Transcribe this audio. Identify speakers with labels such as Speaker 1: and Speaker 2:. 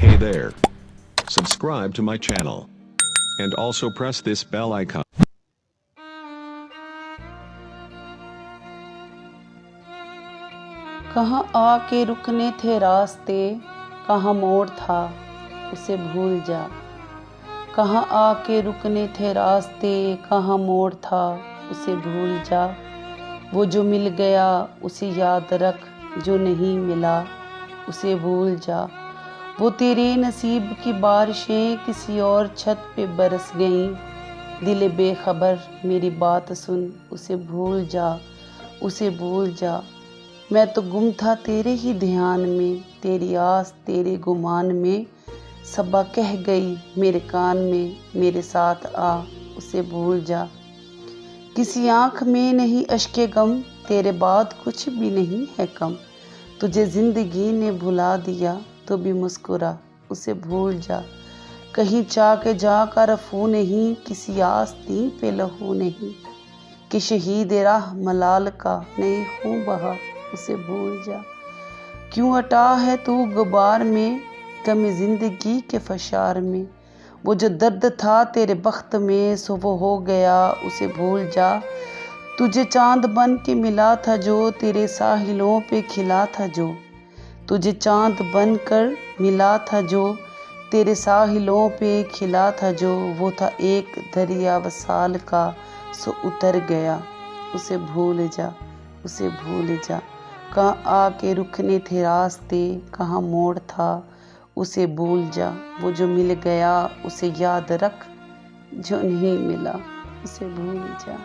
Speaker 1: Hey there. Subscribe to my channel. And also press this bell icon.
Speaker 2: कहाँ आके रुकने थे रास्ते, कहाँ मोड़ था उसे भूल जा। कहाँ आके रुकने थे रास्ते, कहाँ मोड़ था उसे भूल जा। वो जो मिल गया उसे याद रख, जो नहीं मिला उसे भूल जा। वो तेरे नसीब की बारिशें किसी और छत पे बरस गईं। दिल बेखबर मेरी बात सुन, उसे भूल जा, उसे भूल जा। मैं तो गुम था तेरे ही ध्यान में, तेरी आस तेरे गुमान में। सबा कह गई मेरे कान में, मेरे साथ आ उसे भूल जा। किसी आँख में नहीं अश्के गम, तेरे बाद कुछ भी नहीं है कम। तुझे ज़िंदगी ने भुला दिया तो भी मुस्कुरा उसे भूल जा। कहीं चाके जा का रफू नहीं, किसी आस्तीन पे लहू नहीं। कि शहीद राह मलाल का नहीं हूँ बहा उसे भूल जा। क्यों अटा है तू गुबार में, गम ज़िंदगी के फशार में। वो जो दर्द था तेरे बख्त में, सो वो हो गया उसे भूल जा। तुझे चांद बन के मिला था जो, तेरे साहिलों पे खिला था जो। तुझे चांद बन कर मिला था जो, तेरे साहिलों पे खिला था जो। वो था एक दरिया वसाल का, सो उतर गया उसे भूल जा, उसे भूल जा। कहाँ आके रुकने थे रास्ते, कहाँ मोड़ था उसे भूल जा। वो जो मिल गया उसे याद रख, जो नहीं मिला उसे भूल जा।